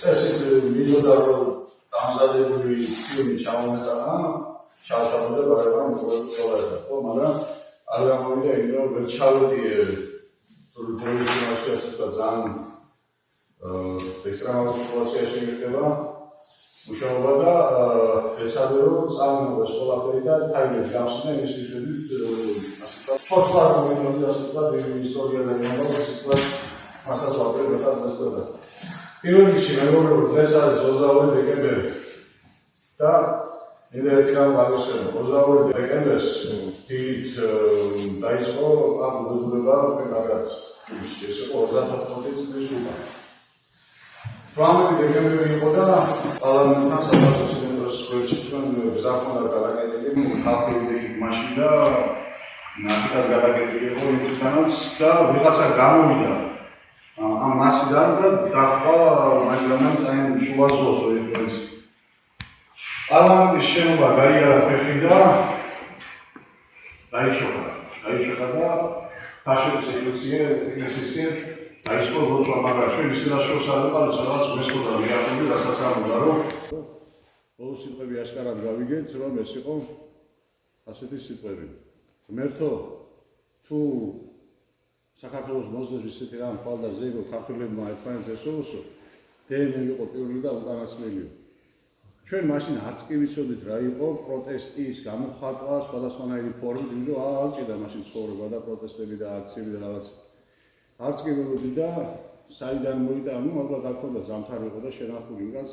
წესით მიდოდა რომ დამზადებული ფილმი ჩამომეტანა ჩავშალდა გარეგან მოყოლოდა ხო მაგრამ არ გამოვიდა იმიტომ რომ ვერ ჩავედიე პროდუქციაში ასე ძალიან ექსტრემალურ სიტუაციაში მიხდება მუშაობა და ესადე რომ წარმოგვეს ყველაფერი და ფაილები გავხსნა ის ვიდეოებით ასე ვთქვათ ცოცხლად მოვიდოდი ასე ვთქვათ ისტორია და იმავე ასე ვთქვათ მასაც ვაკეთებ ხარ დასწრება პირველ რიგში მეგობრებო დღეს არის 22 დეკემბერი და მინდა ერთი რამ გავიხსენო 22 დეკემბერს თვით დაიწყო ამ მოგებულება ფეგაგაც ეს იყო 34 წლის უკან 18 დეკემბერი იყო და პარლამენტთან საბჭოს ცენტროს შეჭრან გზავნდა გადაგეტილი ხალხი მაშინ და ნაკეთას გადაგეტილი იყო იმითანაც და ვიღაცა გამოვიდა ამ მასიდან და დახვა მაგალითად აი შუაზღვისო ეს პარლამენტის შენობა გაიარა ფეხი და დაიშოხა და თაშეთის ეკლესიისკენ დაიწყო ლოცვა მაგრამ ჩვენ ისე დაშორს არ ვიყავით სადაც მესხოდა მეაყოლი რასაც ამბობდა რომ ბოლო სიტყვები აშკარად გავიგეთ რომ ეს იყო ასეთი სიტყვები ღმერთო თუ საქართველოს მოსდევის ისეთი რამ ხვალ და ზეგო ქართველებმა ერთმანეთს ესულოსო დემი იყო პირველი და უკანასკნელი ჩვენ მაშინ არც კი ვიცოდით რა იყო პროტესტის გამოხატვა სხვადასხვანაირი ფორმით იმიტომ არ ჭირდა მაშინ ცხოვრება და პროტესტები და აქციები და რაღაც არც კი ველოდი და საიდან მოიტანა ნუ ალბათ აქ და ზამთარი იყო და შენახული მგავს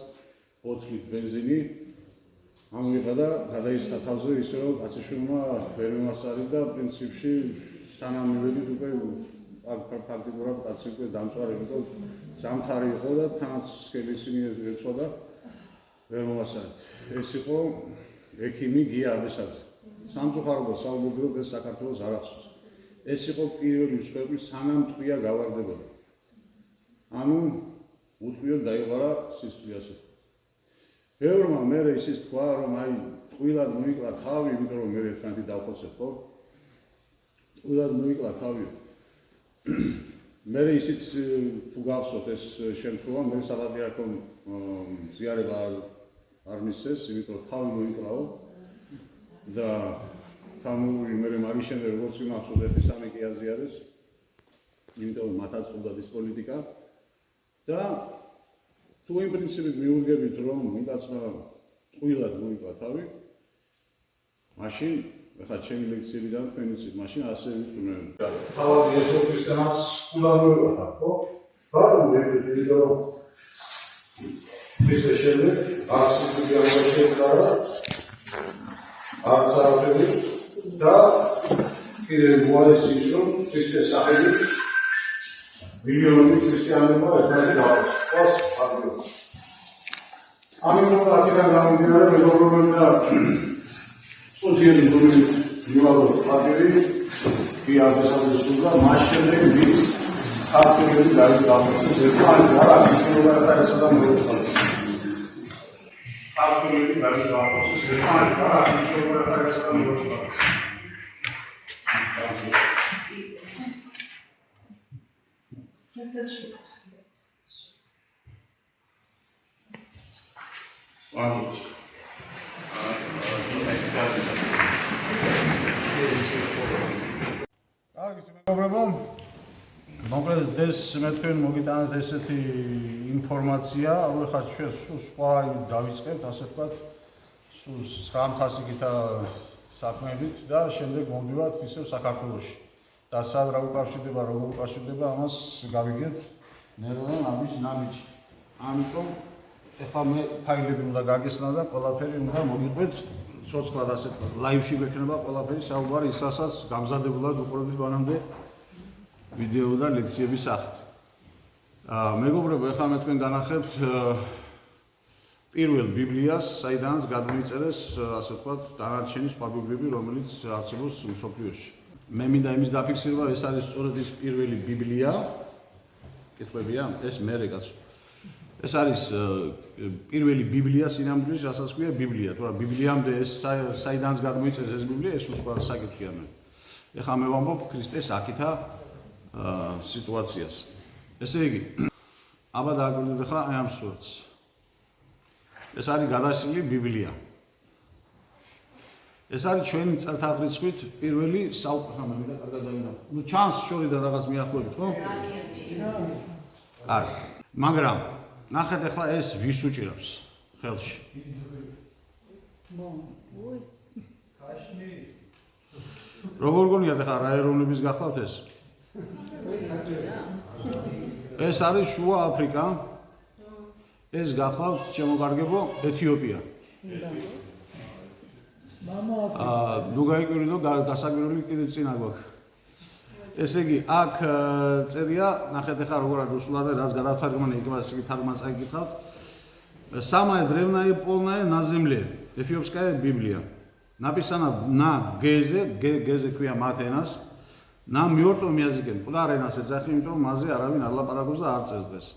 4 ლიტრი ბენზინი ამოიღა და გადაისხა თავზე ისე რომ კაციშვილმა ვერ მომასარი და პრინციპში სანამ მივედით უკვე ფაქტიკურად კაცი უკვე დამწვარი იყო ზამთარი იყო და თანაც სკელისინი ერწყვა და ვერ მომასარეთ ეს იყო ექიმი გია აბესაძე სამწუხაროდ საუბრობ ეს საქართველოს არ ახსოვს ეს იყო პირველი მსხვერპლი სანამ ტყვია გავარდებოდა ანუ უტყვიოდ დაიღარა სისხლი ასე ბევრმა მერე ისიც თქვა რომ აი ტყუილად მოიკლა თავი იმიტომ რომ მე ერთმანეთი დავხოცებ ხო ტყუილად მოიკლა თავი მერე ისიც თუ გახსოვთ ეს შემთხვევა მე საპატრიარქომ ზიარება არ მისცეს იმიტომ რომ თავი მოიკლაო და თამური მე მაგის შემდეგ როგორც კი მახსოვს ერთი სამი კი აზიარეს იმიტომ მათ აწყობდა ეს პოლიტიკა და თუ იმ პრინციპით მიუღებით რომ ვინცმა ტყუილად მოიკლა თავი მაშინ ეხლა ჩემი ლექციებიდან თქვენ იცით მაშინ ასე ვიტყვნენ თავად იესო ქრისტიანს კულან მოიკლა ხო ბატონო მე ვიდეო ისე შემდეგ არც ისე ამოშეკარა არც არაფერი და კიდევ მოალის ის რომ ისე სახელი მილიონი ქრისტიანებმა ერთად გავყოს აღდგა ამიტომ აქედან გამომდინარე მეგობრებო და სოციალური გუნდი მივალო პატერი კი აბესაძე სულა მას შემდეგ ვინც ქართველები დაიწყეს ერთმანეთს არა ისროლა და ესადა მოეწყოს ქართველები დაიწყეს ერთმანეთს არა ისროლა და ესადა მოეწყოს მეგობრებო, მოკლედ ეს მე თქვენ მოგიტანეთ ესეთი ინფორმაცია, რომ ხა ჩვენ სულ სხვა დავიწყებთ, ასე ვთქვათ, სულ 900 გიტა საქმეებით და შემდეგ მოვდივართ ისევ საქართველოში. და სად რა უკავშირდება, როგორ უკავშირდება, ამას გავიგეთ ნერვან ამის ნამიჯი. ამიტომ ეხლა მე ფაილები უნდა გაგესნა და ყველაფერი უნდა მოგიყვეთ ცოცხლად ასე ლაივში გვექნება ყველაფერი საუბარი ის რასაც გამზადებულად უყურებთ მანამდე ვიდეო და ლექციების სახით. მეგობრებო, ეხლა მე თქვენ განახებთ პირველ ბიბლიას, საიდანაც გადმოიწერეს, ასე ვთქვათ, დანარჩენი სხვა ბიბლიები, რომელიც არსებობს მსოფლიოში. მე მინდა იმის დაფიქსირება, ეს არის სწორედ ის პირველი ბიბლია. კითხვებია? ეს მერე კაცო. ეს არის პირველი ბიბლია სინამდვილეში, რასაც ქვია ბიბლია. თუ რა ბიბლიამდე ეს საიდანაც გადმოიწერეს ეს ბიბლია, ეს სხვა საკითხია მე. ეხლა მე ვამბობ ქრისტეს აქითა სიტუაციას. ესე იგი, აბა დააკვირდით ახლა აი ამ სურათს. ეს არის გადაშლილი ბიბლია. ეს არის ჩვენი წელთაღრიცხვით პირველი საუკეთესო და კარგად დავინახოთ. ნუ ჩანს შორიდან რაღაც მიახლოებით, ხო? კარგი. მაგრამ ნახეთ ახლა ეს ვის უჭირავს ხელში. როგორ გონიათ ახლა რა ეროვნების გახლავთ ეს? ეს არის შუა აფრიკა. ეს გახლავთ შემოგარგებო ეთიოპია. ნუ გაიკვირდო გასაკვირველი კიდევ წინა გვაქვს. ესე იგი აქ წერია, ნახეთ ახლა როგორ არის რუსულად და რაც გადავთარგმნე იქ მას იგი თარგმანს აიგიხავთ. Самая древняя и полная на земле. Эфиопская Библия. Написано на гезе ქვია მათ ენას, на мёртвом языке. Მკვდარ ენას ეძახი, იმიტომ რომ მასზე არავინ არ ლაპარაკობს და არ წერს დღეს.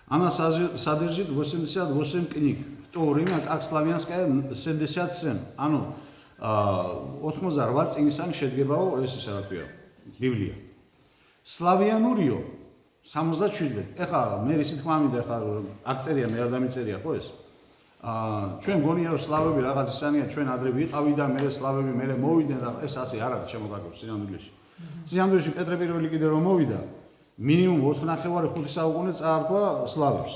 Она содержит 88 книг, в то время как славянская 77. ანუ 88 წიგნისგან შედგებაო ეს რა ქვია, ბიბლია. სლავიანურიო 77. ეხლა მე ისე თქვა მინდა ეხლა აქ წერია მე არ დამიწერია ხო ეს? ჩვენ გონია რომ სლავები რაღაც ისანია ჩვენ ადრე ვიყავი და მე სლავები მე მოვიდნენ რა ეს ასე არ არის შემოგაგებს სინამდვილეში. სინამდვილეში პეტრე პირველი კიდე რომ მოვიდა მინიმუმ 4.5 საუკუნე წაარქვა სლავებს.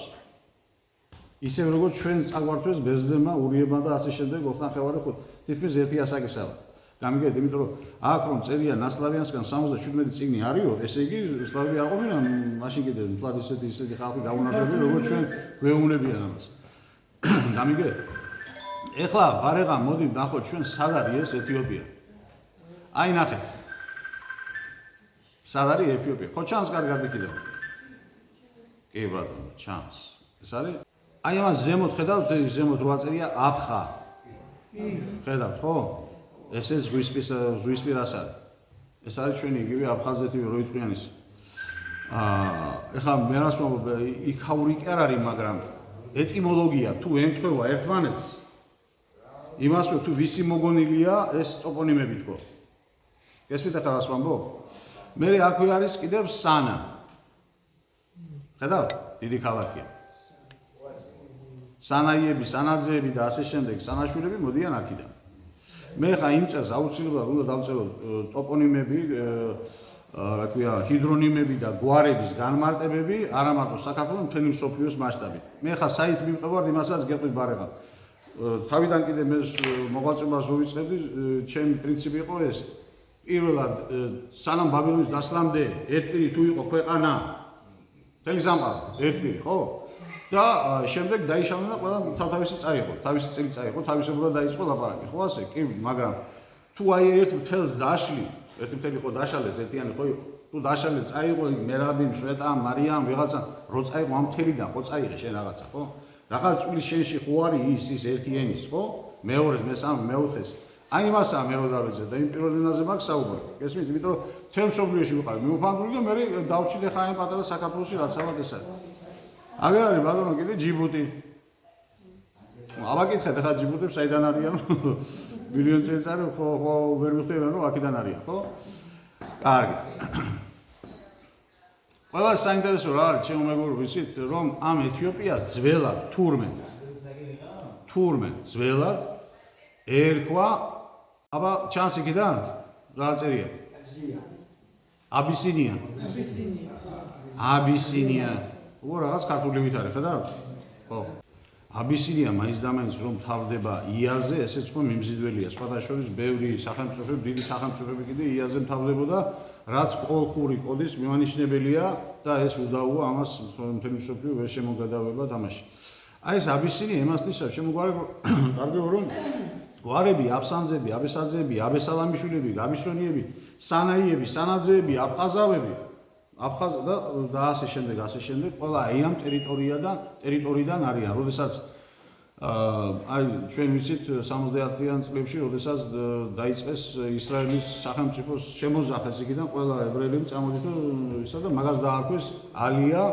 ისე როგორც ჩვენ წაგვართვეს ბერძნებმა, ურიებმა და ასე შემდეგ 4.5 თითქმის ერთი ასაკისაა. გამიგეთ, იმიტომ რომ აქ რომ წერია ნასლავიანსკან 77 წიგნი არისო, ესე იგი სლავები არ ყოფილან, მაშინ კიდე მთლად ისეთი ხალხი გაუნარგლები, როგორც ჩვენ გვეუბნებიან ამას. გამიგეთ? ეხლა ვარეღა მოდი ნახოთ ჩვენ სად არის ეს ეთიოპია. აი ნახეთ. სად არის ეთიოპია? ხო ჩანს კარგად იქიდან. კი ბატონო, ჩანს. ეს არის აი ამას ზემოთ ხედავთ, ზემოთ რა წერია აფხა. ხედავთ ხო? ეს ზღვისპირას არის. ეს არის ჩვენი იგივე აფხაზეთი როიტყვიანის. ეხლა მე რას ვამბობ, იქაური კი არ არის, მაგრამ ეტიმოლოგია თუ ემთხვევა ერთმანეთს, იმას რომ თუ ვისი მოგონილია ეს ტოპონიმები თქო. გესმით ახლა რას ვამბობ? მე აქვე არის კიდევ სანა. ხედავთ? დიდი ქალაქია. სანაიები, სანაძეები და ასე შემდეგ, სანაშვილები მოდიან აქედან. მე ხა იმ წელს აუცილებლად უნდა დავწერო ტოპონიმები, რა ქვია, ჰიდრონიმები და გვარების განმარტებები, არა მარტო საქართველოს, მთელი მსოფლიოს მასშტაბით. მე ხა საით მივყევარ იმასაც გეტყვით ბარება. თავიდან კიდე მე მოღვაწეობას ვუიწყებდი, ჩემი პრინციპი იყო ეს. პირველად სანამ ბაბილონის დასლამდე ერთპირი თუ იყო ქვეყანა, მთელი სამყარო, ერთპირი, ხო? და შემდეგ დაიშალა და ყველა თავისი წაიღო, თავისი წილი წაიღო, თავისებურად დაიწყო ლაპარაკი, ხო ასე? კი, მაგრამ თუ აი ერთ მთელს დაშლი, ერთი მთელი ხო დაშალეს, ერთიანი ხო იყო. თუ დაშალე წაიღო მერაბიმ, შვეტა, მარიამ, ვიღაცა, რო წაიღო ამ მთელიდან, ხო წაიღე შენ რაღაცა, ხო? რაღაც წვლის შენში ხო არის ის ერთი ენის, ხო? მეორეს, მესამე, მეოთხეს. აი იმასაა მე რო დავეძე და იმ პირველ ენაზე მაქვს საუბარი. გესმით? იმიტომ რომ თემ სოფლიოში ვიყავი მიუფანტული და მე დავჭიდე ხა ამ პატარა საქართველოში რაც ალბათ ეს არის. აგერ არის ბატონო კიდე ჯიბუტი. აბაკითხეთ ახლა ჯიბუტებს საიდან არიან? მილიონი წელიწადი ხო ვერ მიხდები რომ აქედან არიან, ხო? კარგი. ყველა საინტერესო რა არის, ჩემო მეგობრებო, ვიცით, რომ ამ ეთიოპიას ძველად თურმე ძველად ერქვა, აბა ჩანს იქიდან რა წერია? აბისინია. ო რაღაც ქართულივით არის, ხედავთ? ხო. აბისინია მაინც და მაინც რომ თავდება იაზე, ესეც ხო მიმზიდველია. სხვათა შორის ბევრი სახელმწიფოები, დიდი სახელმწიფოები კიდე იაზე მთავრდებოდა, რაც კოლხური კოდის მივანიშნებელია და ეს უდაოა ამას მთელი მსოფლიო ვერ შემოგადავება თამაში. აი ეს აბისინია იმას ნიშნავს, შემოგვარგებო რომ გვარები, აფსანძები, აბესაძეები, აბესალამიშვილები, გაბისონიები, სანაიები, სანაძეები, აფხაზავები და ასე შემდეგ, ყველა აი ამ ტერიტორიიდან არიან. როდესაც აი ჩვენ ვიცით 70-იან წლებში, როდესაც დაიწყეს ისრაელის სახელმწიფოს შემოზახეს იქიდან ყველა ებრაელები წამოდიოდა ისა და მაგას დაარქვეს ალია,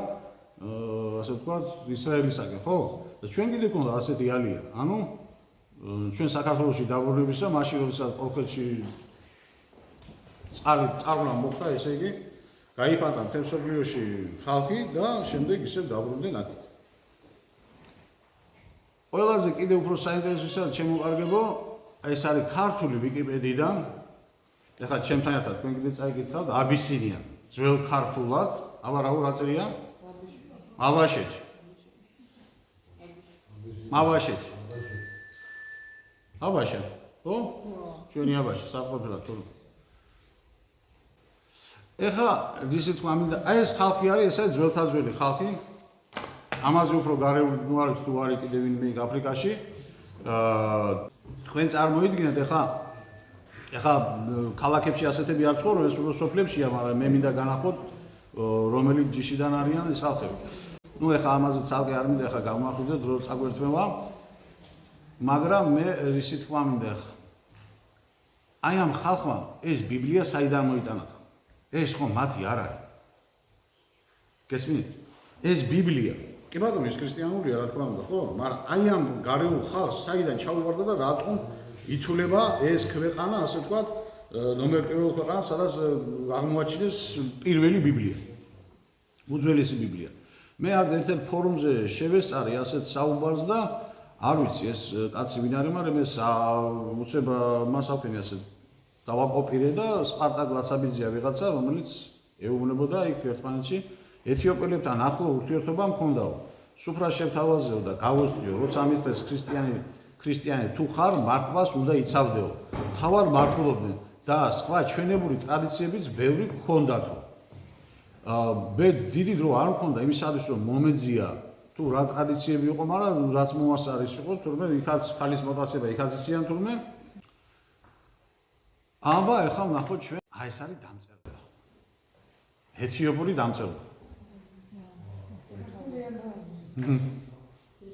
ასე ვთქვათ, ისრაელისაკენ, ხო? და ჩვენ კიდე გქონდა ასეთი ალია. ანუ ჩვენ საქართველოში დაბრუნებისა, მაშინ როდესაც კოლხეთში წყალი წარვლა მოხდა, ესე იგი გაიფანტა მთელ მსოფლიოში ხალხი და შემდეგ ისევ დაბრუნდნენ აქეთ. ყველაზე კიდევ უფრო საინტერესოა ჩემოყარგებო, ეს არის ქართული ვიკიპედიიდან. ეხლა ჩემთან ერთად თქვენ კიდე წაიკითხავთ აბისინია, ძველ ქართულად, აბა რა წერია? აბაშეთი. აბაშეთი. აბაშა, ხო? ჩვენი აბაშა, საფრთხეულად თუ. ეხლა ისე თქვა მინდა, აი ეს ხალხი არის, ეს არის ძველთაძველი ხალხი. ამაზე უფრო გარეული ნუ არის თუ არის კიდევ ვინმე აფრიკაში. თქვენ წარმოიდგინეთ ეხლა ქალაქებში ასეთები არ ცხოვრობენ, ეს უფრო სოფლებშია, მაგრამ მე მინდა განახოთ რომელი ჯიშიდან არიან ეს ხალხები. ნუ ეხლა ამაზე ცალკე არ მინდა ეხლა გავმახვიდე დრო წაგვერთმევა. მაგრამ მე ისი თქვა მინდა ეხლა. აი ამ ხალხმა ეს ბიბლია საიდან მოიტანა? ეს ხო მათი არ არის. გესმით? ეს ბიბლია. კი ბატონო, ეს ქრისტიანულია, რა თქმა უნდა, ხო? მაგრამ აი ამ გარეულ ხალხს საიდან ჩაუვარდა და რატომ ითვლება ეს ქვეყანა, ასე ვთქვათ, ნომერ პირველ ქვეყანა, სადაც აღმოაჩინეს პირველი ბიბლია. უძველესი ბიბლია. მე არ ერთ-ერთ ფორუმზე შევესწარი ასეთ საუბარს და არ ვიცი ეს კაცი ვინ არის, მაგრამ ეს უცებ მას ავქენი ასე დავაკოპირე და სპარტაკ ლაცაბიძეა ვიღაცა, რომელიც ეუბნებოდა იქ ერთმანეთში ეთიოპელებთან ახლო ურთიერთობა მქონდაო. სუფრას შევთავაზეო და გავოსწრიო, როცა მithეს ქრისტიანი თუ ხარ, მართვას უნდა იცავდეო. თავარ მართულობდნენ და სხვა ჩვენებური ტრადიციებიც ბევრი გქონდათო. მე დიდი დრო არ მქონდა იმისათვის, რომ მომეძია თუ რა ტრადიციები იყო, მაგრამ რაც მომასარის იყო, თურმე იქაც ხალის მოტაცება, იქაც ისიან თურმე. აბა ეხლა ვნახოთ ჩვენ, აი ეს არის დამწერლობა. ეთიოპური დამწერლობა.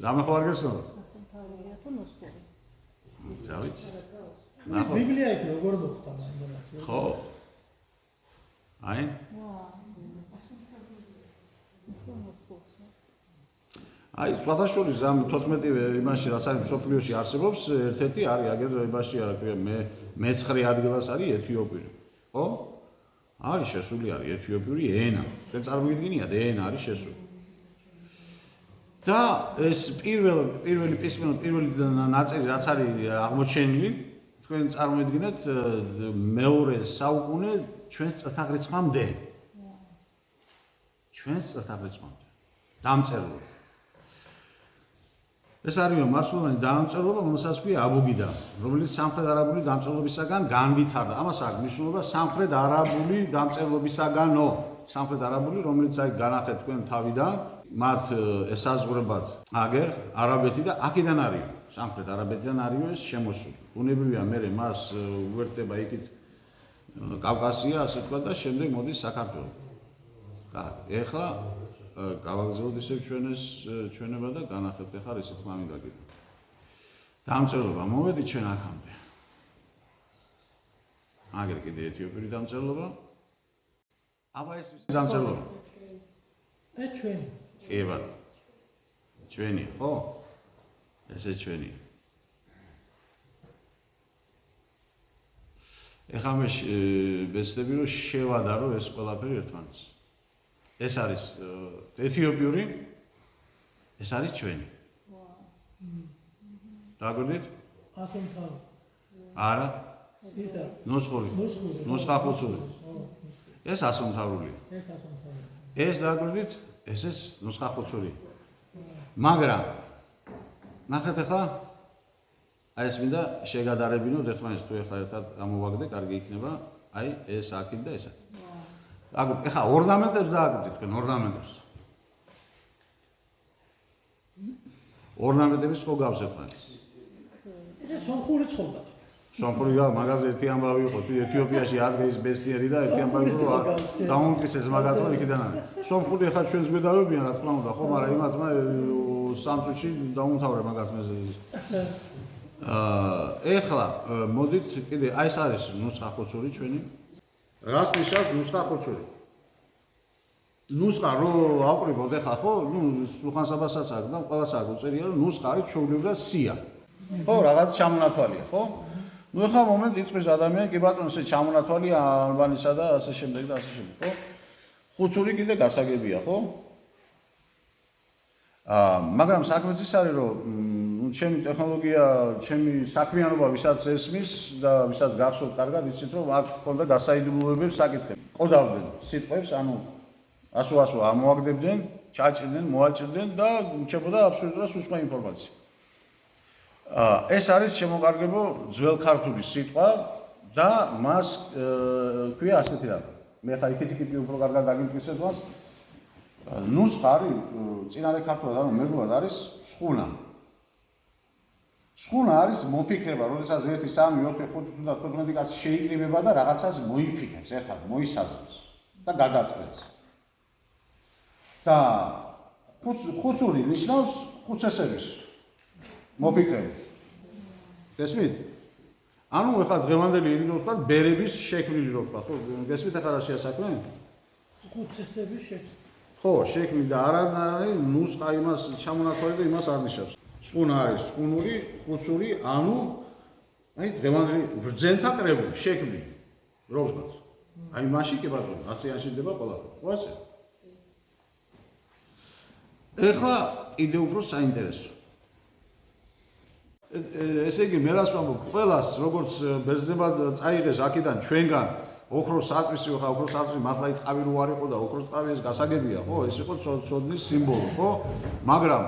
რამე ხო არ გესმოდა? დავით. ბიბლია იქ როგორ მოხდა მაგალითად? ხო. აი? აი, სხვადასხვა ამ 14 იმაში რაც არის სოფლიოში არსებობს, ერთ-ერთი არის აგერ იმაში რა ქვია, მე-9 ადგილას არის ეთიოპური. ხო? არის შესული არის ეთიოპური ენა. შენ წარმოგიდგენიათ, ენა არის შესული. და ეს პირველი პისმენო, პირველი ნაწილი რაც არის აღმოჩენილი, თქვენ წარმოიდგინეთ მეორე საუკუნე ჩვენს წელთაღრიცხვამდე. ჩვენს წელთაღრიცხვამდე. დამწერლობა. ეს არის მარსულიანი დამწერლობა, რომელსაც ქვია აბუგიდა, რომელიც სამხრეთ არაბული დამწერლობისაგან განვითარდა. ამას აქვს მნიშვნელობა სამხრეთ არაბული დამწერლობისაგანო. სამხრეთ არაბული, რომელიც აი განახეთ თქვენ თავიდან, მათ ესაზღვრებათ აგერ არაბეთი და აქედან არის. სამხრეთ არაბეთიდან არის ეს შემოსული. ბუნებრივია მე მას უერთდება იქით კავკასია, ასე ვთქვათ და შემდეგ მოდის საქართველო. კარგი, ეხლა გავაგზავნოთ ისევ ჩვენება და განახეთ ეხლა ისეთ მამინდა კიდე. დამწერლობა მოვედით ჩვენ აქამდე. აგერ კიდე ეთიოპიური დამწერლობა. აბა ეს დამწერლობა. ჩვენი. კი ბატონო. ჩვენი, ხო? ესე ჩვენი. ეხლა მე ვეცდები რომ შევადარო ეს ყველაფერი ერთმანეთს. ეს არის ეთიოპიური, ეს არის ჩვენი. დაგვირდით? ასომთავი. არა. ისა. ნუსხური. ნუსხახუცული. ეს ასომთავრულია. ეს ასომთავი. ეს დაგვირდით? ეს ნუსხახუცული. მაგრამ ნახეთ ახლა აი ეს მინდა შეგადარებინოთ ერთმანეთს თუ ახლა ერთად გამოვაგდე, კარგი იქნება. აი ეს აქეთ და ეს აქეთ. ახლა ორნამენტებს დააგვირდით თქვენ ორნამენტებს. ორნამენტების ხო გავს ერთმანეთს? ესე სომხური ცხობა. სომხური მაგაზე ერთი ამბავი იყო, თუ ეთიოპიაში არის ბესტიერი და ერთი ამბავი იყო, დაუმტკიცეს მაგათ რომ იქიდან არის. სომხური ახლა ჩვენს გვედავებიან, რა თქმა უნდა, ხო, მაგრამ იმათმა სამწუთში დაუმთავრე მაგათ მეზე. ეხლა მოდით კიდე აი ეს არის ნუსხახუცური ჩვენი. რას ნიშნავს ნუსხახუცური? ნუსხა რო ავყრიბოთ ეხლა ხო, სულხან-საბასაც აქვს და ყველას აქვს უწერია რომ ნუსხა არის ჩვეულებრივად სია. ხო, რაღაც ჩამონათვალია, ხო? ნუ ეხლა მომენტ იწვის ადამიანი, კი ბატონო, ესე ჩამონათვალია ალბანისა და ასე შემდეგ და ასე შემდეგ, ხო? ხუცური კიდე გასაგებია, ხო? მაგრამ საქმეც ის არის, რომ ჩემი ტექნოლოგია, ჩემი საქმიანობა ვისაც ესმის და ვისაც გახსოვთ კარგად, იცით რომ აქ ქონდა დასაიდუმლოებებს საკითხები. ყოდავდნენ სიტყვებს, ანუ ასო ამოაგდებდნენ, ჩაჭრდნენ, მოაჭრდნენ და რჩებოდა აბსოლუტურად სუსტი ინფორმაცია. ეს არის შემოკარგებო ძველ ქართული სიტყვა და მას ქვია ასეთი რამ. მე ხა იქით უფრო კარგად დაგიმტკიცებ მას. ნუსხა არის წინარე ქართულად, ანუ მეგრულად არის სხუნა. სხუნა არის მოფიქრება, როდესაც 1, 3, 4, 5 და 15 კაცი შეიკრიბება და რაღაცას მოიფიქრებს, ეხლა მოისაზრებს და გადაწყვეტს. და ხუცური ნიშნავს ხუცესების მოფიქრებას. გესმით? ანუ ეხლა დღევანდელი ირიდო ვთქვათ, ბერების შექმნილი რო ვთქვათ, ხო? გესმით ახლა რა შეასაქმე? ხუცესების შექმნა. ხო, შექმნილი და არა ნუსხა იმას ჩამონათვალე და იმას არ ნიშნავს. სხუნა არის სხუნური, ხუცური, ანუ აი დღევანდელი ბრძენთა კრებული, შექმნილი რო ვთქვათ. აი მაშინ კი ბატონო, ასე აშენდება ყველაფერი. ხო ასე? ეხლა კიდე უფრო საინტერესო. ესე იგი მე რას ვამბობ, ყველას როგორც ბერძნებად წაიღეს აქედან ჩვენგან ოქროს საწვისი, ხა ოქროს საწვისი მართლა წყავი რო არ იყო და ოქროს წყავი ეს გასაგებია, ხო? ეს იყო ცოდნის სიმბოლო, ხო? მაგრამ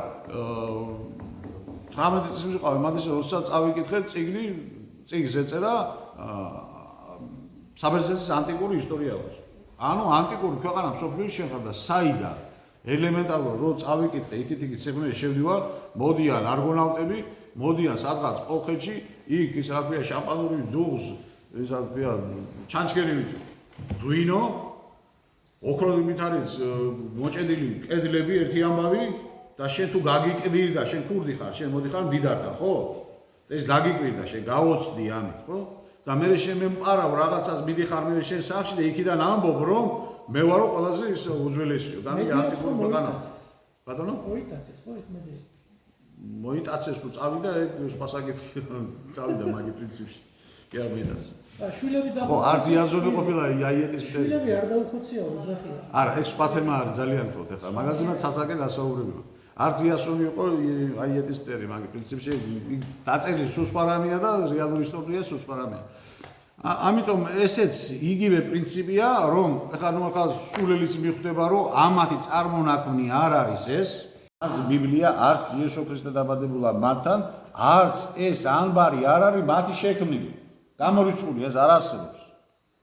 19 წლის ვიყავი, მათეს როდესაც წავიკითხე წიგნს ეწერა საბერძნეთის ანტიკური ისტორია აქვს. ანუ ანტიკური ქვეყანა მსოფლიოს შეხვდა საიდან ელემენტარულად რო წავიკითხე, იქით სიღრმეში შევდივარ, მოდიან არგონავტები, მოდიან სადღაც კოლხეთში, იქ ის რა ქვია შამპანური დუღს, ეს რა ქვია ჩანჩქერებით ღვინო, ოქროდით არის მოჭედილი კედლები, ერთი ამბავი და შენ თუ გაგიკვირ და შენ ქურდი ხარ, შენ მოდიხარ მდიდარ ხარ, ხო? ეს გაგიკვირ და შენ გაოცდი ამით, ხო? და მე შენ მემყარავ რაღაცას მიდიხარ მე შენ სახში და იქიდან ამბობ რომ მე ვარო ყველაზე ის უძველესიო და მე ანტიკური ქვეყანა. ბატონო? მოიტაცეს, ხო ეს მედია. მოიტაცეს თუ წავიდა ეგ სხვა საკითხი წავიდა მაგ პრინციპში. კი არ მოიტაცეს. და შვილები და ხო, არც იაზონი ყოფილა აიეტის შვილები არ დაუხოცია ოძახია. არა, ეგ სხვა თემა არის ძალიან თქო ხა. მაგაზინად საცაკენ ასაუბრებია. არც იასონი იყო აიეტის პერი მაგ პრინციპში დაწერილი სულ სხვა რამეა და რეალური ისტორია სულ სხვა რამეა. ამიტომ ესეც იგივე პრინციპია, რომ ახლა სულელიც მიხვდება, რომ ამათი წარმონაქმნი არ არის ეს, არც ბიბლია, არც იესო ქრისტე დაბადებულა მათთან, არც ეს ანბარი არ არის მათი შექმნილი. გამორიცხული ეს არ არსებობს.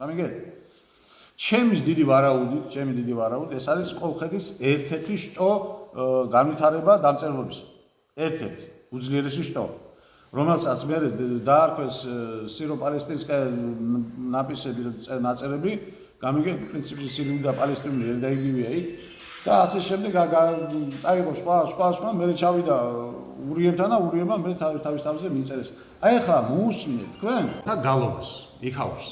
გამიგეთ? ჩემი დიდი ვარაუდით, ეს არის კოლხეთის ერთ-ერთი შტო განვითარება დამწერლობის. ერთ-ერთი უძლიერესი შტო. რომელსაც მე დაარქვეს სირო-პალესტინსკა ნაპირები ნაწერები, გამიგეთ პრინციპში სირიული და პალესტინული ერთ და იგივეა იქ და ასე შემდეგ წაიღო სხვა მე ჩავიდა ურიებთან და ურიებმა მე თავის თავზე მიწერეს. აი ახლა მოусმინეთ თქვენ და გალობას იქაურს.